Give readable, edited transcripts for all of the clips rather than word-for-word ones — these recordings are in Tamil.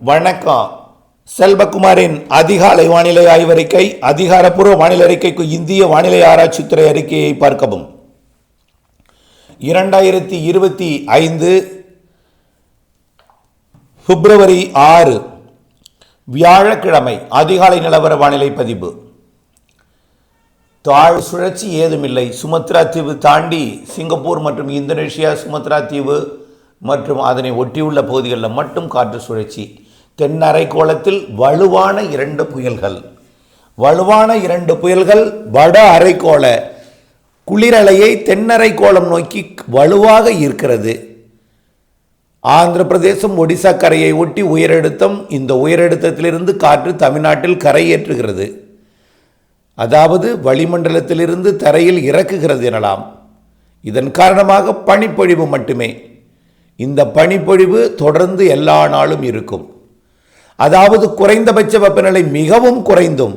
வணக்கம். செல்வகுமாரின் அதிகாலை வானிலை ஆய்வறிக்கை. அதிகாரப்பூர்வ வானிலை அறிக்கைக்கு இந்திய வானிலை ஆராய்ச்சித்துறை அறிக்கையை பார்க்கவும். 2025 பிப்ரவரி 6 வியாழக்கிழமை அதிகாலை நிலவர வானிலை பதிவு. தாழ் சுழற்சி ஏதுமில்லை. சுமத்ரா தீவு தாண்டி சிங்கப்பூர் மற்றும் இந்தோனேஷியா, சுமத்ரா தீவு மற்றும் அதனை ஒட்டியுள்ள பகுதிகளில் மட்டும் காற்று சுழற்சி. தென் அரைக்கோளத்தில் வலுவான இரண்டு புயல்கள் வட அரைக்கோள குளிரலையை தென்னரைக்கோளம் நோக்கி வலுவாக ஈர்க்கிறது. ஆந்திர பிரதேசம் ஒடிசா கரையை ஒட்டி உயரழுத்தம். இந்த உயரழுத்தத்திலிருந்து காற்று தமிழ்நாட்டில் கரையேற்றுகிறது. அதாவது வளிமண்டலத்திலிருந்து தரையில் இறக்குகிறது எனலாம். இதன் காரணமாக பனிப்பொழிவு மட்டுமே. இந்த பனிப்பொழிவு தொடர்ந்து எல்லா நாளும் இருக்கும். அதாவது குறைந்தபட்ச வெப்பநிலை மிகவும் குறைந்தும்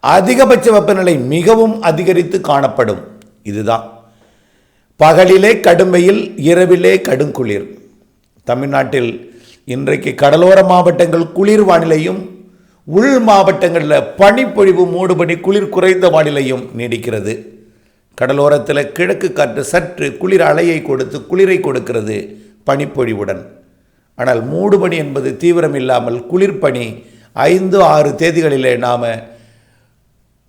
அதிகபட்ச வெப்பநிலை மிகவும் அதிகரித்து காணப்படும். இதுதான் பகலிலே கடும் வெயில், இரவிலே கடுங்குளிர். தமிழ்நாட்டில் இன்றைக்கு கடலோர மாவட்டங்கள் குளிர் வானிலையும், உள் மாவட்டங்களில் பனிப்பொழிவு, மூடுபனி, குளிர் குறைந்த வானிலையும் நீடிக்கிறது. கடலோரத்தில் கிழக்கு காற்று சற்று குளிர் அலையை கொடுத்து குளிரை கொடுக்கிறது பனிப்பொழிவுடன். ஆனால் மூடுபனி என்பது தீவிரம் இல்லாமல் குளிர்பனி 5-6 தேதிகளிலே நாம்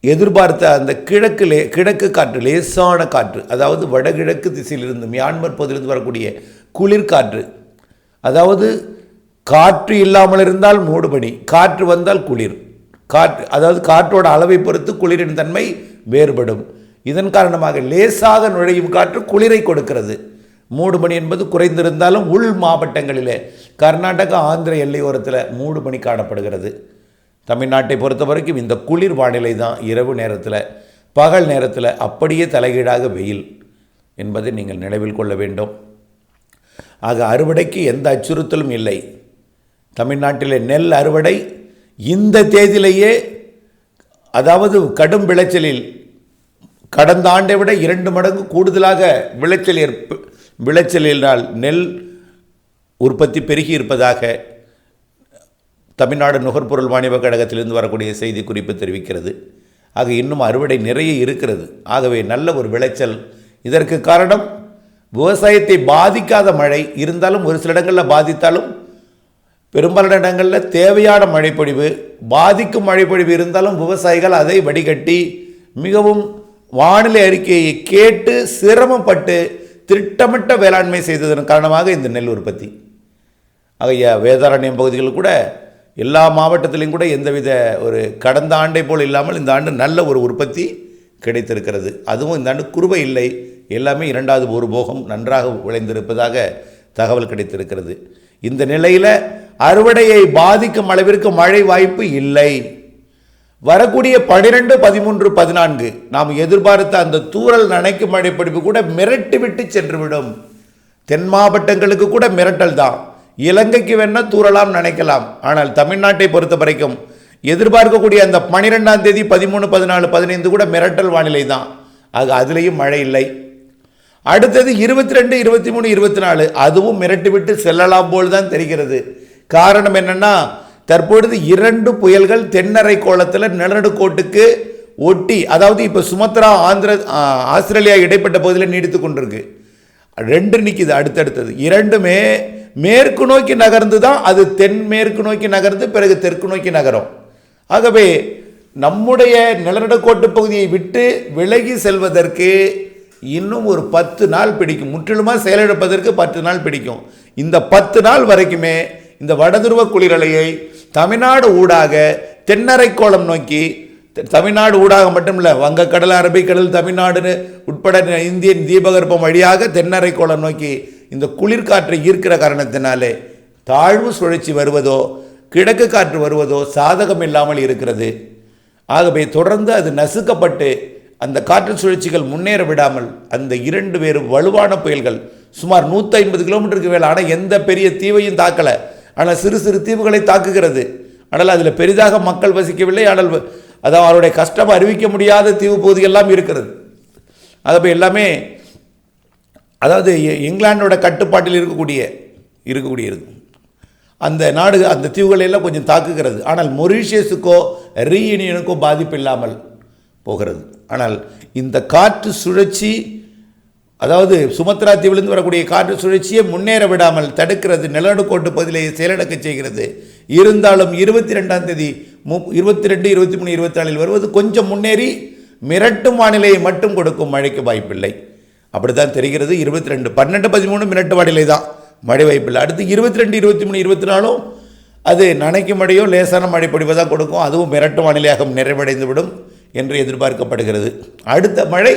எதிர்பார்த்த அந்த கிழக்கு காற்று, லேசான காற்று, அதாவது வடகிழக்கு திசையிலிருந்து மியான்மர் பகுதியிலிருந்து வரக்கூடிய குளிர்காற்று, அதாவது காற்று இல்லாமல் இருந்தால் மூடுபனி, காற்று வந்தால் குளிர். அதாவது காற்றோட அளவை பொறுத்து குளிரின் தன்மை வேறுபடும். இதன் காரணமாக லேசாக நுழையும் காற்று குளிரை கொடுக்கிறது. மூடுபனி என்பது குறைந்திருந்தாலும் உள் மாவட்டங்களிலே கர்நாடகா, ஆந்திர எல்லையோரத்தில் மூடுபனி காணப்படுகிறது. தமிழ்நாட்டை பொறுத்த வரைக்கும் இந்த குளிர் வானிலை தான் இரவு நேரத்தில். பகல் நேரத்தில் அப்படியே தலைகீழாக வெயில் என்பதை நீங்கள் நினைவில் கொள்ள வேண்டும். ஆக அறுவடைக்கு எந்த அச்சுறுத்தலும் இல்லை. தமிழ்நாட்டிலே நெல் அறுவடை இந்த தேதியிலேயே, அதாவது கடும் விளைச்சலில் கடந்த ஆண்டை விட 2 மடங்கு கூடுதலாக விளைச்சலினால் நெல் உற்பத்தி பெருகி இருப்பதாக தமிழ்நாடு நுகர்பொருள் வாணிப கழகத்திலிருந்து வரக்கூடிய செய்தி குறிப்பு தெரிவிக்கிறது. ஆக இன்னும் அறுவடை நிறைய இருக்கிறது. ஆகவே நல்ல ஒரு விளைச்சல். இதற்கு காரணம் விவசாயத்தை பாதிக்காத மழை இருந்தாலும், ஒரு சில இடங்களில் பாதித்தாலும் பெரும்பாலான இடங்களில் தேவையான மழைப்பொழிவு, பாதிக்கும் மழைப்பொழிவு இருந்தாலும் விவசாயிகள் அதை வடிகட்டி மிகவும் வானிலை அறிக்கையை கேட்டு சிரமப்பட்டு திட்டமிட்ட வேளாண்மை செய்ததன் காரணமாக இந்த நெல் உற்பத்தி. ஆகைய வேதாரண்யம் பகுதிகளில் கூட எல்லா மாவட்டத்திலையும் கூட எந்தவித ஒரு கடந்த ஆண்டை போல் இல்லாமல் இந்த ஆண்டு நல்ல ஒரு உற்பத்தி கிடைத்திருக்கிறது. அதுவும் இந்த ஆண்டு குறுவை இல்லை, எல்லாமே 2வது ஒரு போகம் நன்றாக விளைந்திருப்பதாக தகவல் கிடைத்திருக்கிறது. இந்த நிலையில் அறுவடையை பாதிக்கும் அளவிற்கு மழை வாய்ப்பு இல்லை. வரக்கூடிய 12, 13, 14 நாம் எதிர்பார்த்த அந்த தூறல் நனைக்கும் மழைப்பொழிவு கூட மிரட்டி விட்டு சென்றுவிடும். தென் மாவட்டங்களுக்கு கூட மிரட்டல் தான். இலங்கைக்கு வேணா தூறலாம், நினைக்கலாம். ஆனால் தமிழ்நாட்டை பொறுத்த வரைக்கும் எதிர்பார்க்கக்கூடிய அந்த 12ஆம் தேதி, 13, 14, 15 கூட மிரட்டல் வானிலை தான். ஆக அதுலேயும் மழை இல்லை. அடுத்தது 22, 23, 24 அதுவும் மிரட்டி விட்டு செல்லலாம் போல் தான் தெரிகிறது. காரணம் என்னன்னா, தற்பொழுது 2 புயல்கள் தென்னரை கோளத்தில் நிலநடுக்கோட்டுக்கு ஒட்டி, அதாவது இப்போ சுமத்ரா, ஆஸ்திரேலியா இடைப்பட்ட பகுதியில் நீடித்து கொண்டிருக்கு. 2 நிற்கிது அடுத்தடுத்தது. 2மே மேற்கு நோக்கி நகர்ந்து தான் அது தென்மேற்கு நோக்கி நகர்ந்து பிறகு தெற்கு நோக்கி நகரும். ஆகவே நம்முடைய நிலநடுக்கோட்டு பகுதியை விட்டு விலகி செல்வதற்கு இன்னும் ஒரு 10 நாள் பிடிக்கும். முற்றிலுமாக செயலிழப்பதற்கு 10 நாள் பிடிக்கும். இந்த 10 நாள் வரைக்குமே இந்த வடதுருவ குளிரலையை தமிழ்நாடு ஊடாக தென்னரைக்கோளம் நோக்கி, தமிழ்நாடு ஊடாக மட்டும் இல்லை, வங்கக்கடல், அரபிக்கடல், தமிழ்நாடு உட்பட இந்தியன் தீபகற்பம் வழியாக தென்னரைக்கோளம் நோக்கி இந்த குளிர்காற்றை ஈர்க்கிற காரணத்தினாலே தாழ்வு சுழற்சி வருவதோ கிழக்கு காற்று வருவதோ சாதகம் இல்லாமல் இருக்கிறது. ஆகவே தொடர்ந்து அது நசுக்கப்பட்டு அந்த காற்று சுழற்சிகள் முன்னேற விடாமல் அந்த 2 வேறு வலுவான புயல்கள் சுமார் 150 கிலோமீட்டருக்கு மேலே, ஆனால் எந்த பெரிய தீவையும் தாக்கலை, ஆனால் சிறு சிறு தீவுகளை தாக்குகிறது. ஆனால் அதில் பெரிதாக மக்கள் வசிக்கவில்லை. ஆனால் அதாவது அவருடைய கஷ்டம் அறிவிக்க முடியாத தீவு பகுதியெல்லாம் இருக்கிறது. ஆகவே எல்லாமே அதாவது இங்கிலாண்டோட கட்டுப்பாட்டில் இருக்கக்கூடியது. அந்த நாடு அந்த தீவுகளெல்லாம் கொஞ்சம் தாக்குகிறது. ஆனால் மொரீஷியஸுக்கோ ரீயூனியனுக்கோ பாதிப்பு இல்லாமல் போகிறது. ஆனால் இந்த காற்று சுழற்சி, அதாவது சுமத்ரா தீவிலிருந்து வரக்கூடிய காற்று சுழற்சியை முன்னேற விடாமல் தடுக்கிறது, நிலநடுக்கோட்டு பகுதியிலே செயலிழக்க செய்கிறது. இருந்தாலும் 22ஆம் தேதி 22, 23, 24 வருவது கொஞ்சம் முன்னேறி மிரட்டும் வானிலையை மட்டும் கொடுக்கும், மழைக்கு வாய்ப்பில்லை. அப்படி தான் தெரிகிறது. 22, 12, 13 மிரட்டு வானிலை தான், மழை வாய்ப்பில்லை. அடுத்து 22, 23, 24 அது நனைக்கும் மழையோ லேசான மழை பொழிவதாக கொடுக்கும். அதுவும் மிரட்டு வானிலையாக நிறைவடைந்து விடும் என்று எதிர்பார்க்கப்படுகிறது. அடுத்த மழை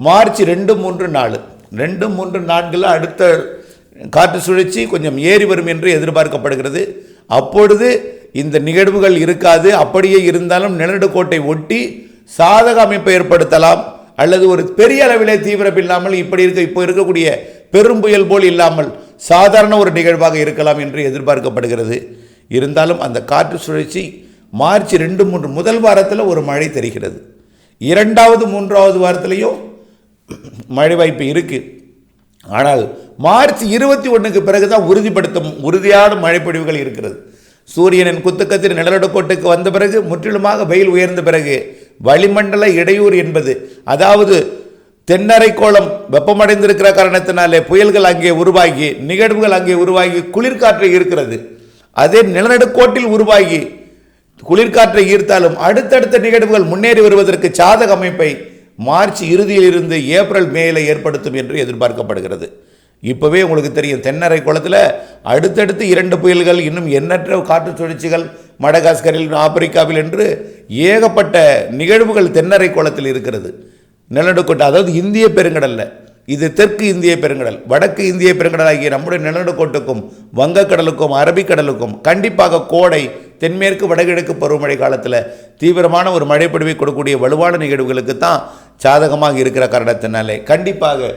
மார்ச் 2, 3, 4 2, 3, 4 அடுத்த காற்று சுழற்சி கொஞ்சம் ஏறி வரும் என்று எதிர்பார்க்கப்படுகிறது. அப்பொழுது இந்த நிகழ்வுகள் இருக்காது. அப்படியே இருந்தாலும் நிலநடுக்கோட்டை ஒட்டி சாதக அமைப்பை ஏற்படுத்தலாம், அல்லது ஒரு பெரிய அளவிலே தீவிரம் இல்லாமல் இப்போ இருக்கக்கூடிய பெரும் புயல் போல் இல்லாமல் சாதாரண ஒரு நிகழ்வாக இருக்கலாம் என்று எதிர்பார்க்கப்படுகிறது. இருந்தாலும் அந்த காற்று சுழற்சி மார்ச் 2, 3 முதல் வாரத்தில் ஒரு மழை தெரிகிறது. 2வது 3வது வாரத்திலையும் மழை வாய்ப்பு இருக்குது. ஆனால் மார்ச் 21க்கு பிறகுதான் உறுதியான மழைப்பொழிவுகள் இருக்கிறது. சூரியனின் குத்துக்கத்தின் நிலநடுக்கோட்டுக்கு வந்த பிறகு, முற்றிலுமாக வெயில் உயர்ந்த பிறகு, வளிமண்டல இடையூறு என்பது, அதாவது தென்னரைக்கோளம் வெப்பமடைந்திருக்கிற காரணத்தினாலே புயல்கள் அங்கே உருவாகி, நிகழ்வுகள் அங்கே உருவாகி குளிர்காற்றை ஈர்க்கிறது. அதே நிலநடுக்கோட்டில் உருவாகி குளிர்காற்றை ஈர்த்தாலும் அடுத்தடுத்த நிகழ்வுகள் முன்னேறி வருவதற்கு சாதக அமைப்பை மார்ச் இறுதியிலிருந்து ஏப்ரல் மேல ஏற்படுத்தும் என்று எதிர்பார்க்கப்படுகிறது. இப்போவே உங்களுக்கு தெரியும், தென்னரை குளத்தில் அடுத்தடுத்து 2 புயல்கள், இன்னும் எண்ணற்ற காற்று சுழற்சிகள் மடகாஸ்கரில், ஆப்பிரிக்காவில் என்று ஏகப்பட்ட நிகழ்வுகள் தென்னரை குளத்தில் இருக்கிறது. நிலநடுக்கோட்டு, அதாவது இந்திய பெருங்கடல்ல, இது தெற்கு இந்திய பெருங்கடல், வடக்கு இந்திய பெருங்கடல் ஆகிய நம்முடைய நிலநடுக்கோட்டுக்கும் வங்கக்கடலுக்கும் அரபிக்கடலுக்கும் கண்டிப்பாக கோடை, தென்மேற்கு வடகிழக்கு பருவமழை காலத்தில் தீவிரமான ஒரு மழைப்பொழிவை கொடுக்கக்கூடிய வலுவான நிகழ்வுகளுக்கு தான் சாதகமாக இருக்கிற காரணத்தினாலே கண்டிப்பாக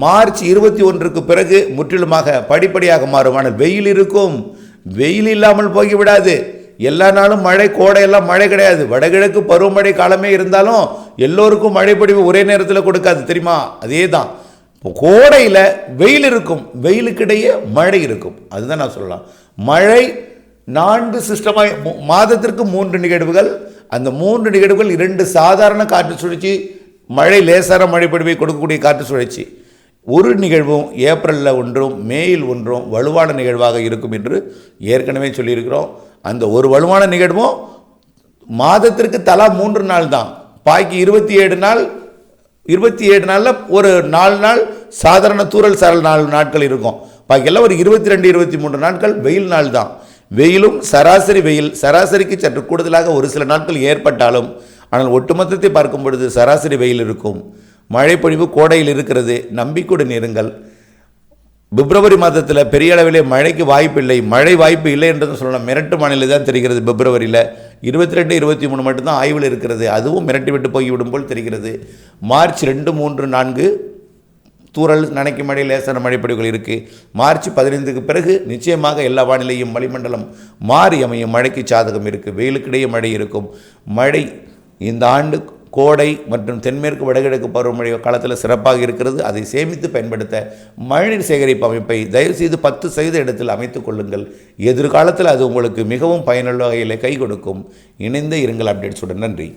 மார்ச் 21க்கு பிறகு முற்றிலுமாக படிப்படியாக மாறும். ஆனால் வெயில் இருக்கும், வெயில் இல்லாமல் போய்விடாது. எல்லா நாளும் மழை, கோடையெல்லாம் மழை கிடையாது. வடகிழக்கு பருவமழை காலமே இருந்தாலும் எல்லோருக்கும் மழைப்பொழிவு ஒரே நேரத்தில் கொடுக்காது, தெரியுமா? அதே தான் கோடையில் வெயில் இருக்கும், வெயிலுக்கிடையே மழை இருக்கும். அதுதான் நான் சொல்லலாம். மழை 4 சிஸ்டமாக, மாதத்திற்கு 3 நிகழ்வுகள். அந்த 3 நிகழ்வுகள் 2 சாதாரண காற்று சுழற்சி, மழை லேசான மழைப்பொழிவை கொடுக்கக்கூடிய காற்று சுழற்சி. ஒரு நிகழ்வும் ஏப்ரலில் ஒன்றும் மேயில் ஒன்றும் வலுவான நிகழ்வாக இருக்கும் என்று ஏற்கனவே சொல்லியிருக்கிறோம். அந்த ஒரு வலுவான நிகழ்வும் மாதத்திற்கு தலா 3 நாள் தான். பாக்கி 27 நாள், 27 நாளில் ஒரு 4 நாள் சாதாரண தூறல் சாரல் 4 நாட்கள் இருக்கும். பாக்கியெல்லாம் ஒரு 22, 23 நாட்கள் வெயில் நாள் தான். வெயிலும் சராசரி வெயில், சராசரிக்கு சற்று கூடுதலாக ஒரு சில நாட்கள் ஏற்பட்டாலும், ஆனால் ஒட்டுமொத்தத்தை பார்க்கும் பொழுது சராசரி வெயில் இருக்கும். மழைப்பொழிவு கோடையில் இருக்கிறது, நம்பிக்கையுடன் இருங்கள். பிப்ரவரி மாதத்தில் பெரிய அளவிலே மழைக்கு வாய்ப்பில்லை, மழை வாய்ப்பு இல்லை என்று சொல்லலாம். மிரட்டு மாநிலம் தான் தெரிகிறது. பிப்ரவரியில் 22, 23 மட்டும்தான் ஆய்வில் இருக்கிறது. அதுவும் மிரட்டி விட்டு போய்விடும் போல் தெரிகிறது. மார்ச் 2, 3, 4 தூறல், நனைக்கும் மழை, லேசான மழைப்பொழிவுகள் இருக்குது. மார்ச் 15க்கு பிறகு நிச்சயமாக எல்லா வானிலையும் வளிமண்டலம் மாறி அமையும். மழைக்கு சாதகம் இருக்குது, வெயிலுக்கிடையே மழை இருக்கும். மழை இந்த ஆண்டு கோடை மற்றும் தென்மேற்கு வடகிழக்கு பருவமழை காலத்தில் சிறப்பாக இருக்கிறது. அதை சேமித்து பயன்படுத்த மழைநீர் சேகரிப்பு அமைப்பை தயவுசெய்து 10% இடத்தில் அமைத்துக் கொள்ளுங்கள். எதிர்காலத்தில் அது உங்களுக்கு மிகவும் பயனுள்ள வகையில் கை கொடுக்கும். இணைந்த இருங்கள் அப்டேட்ஸுடன். நன்றி.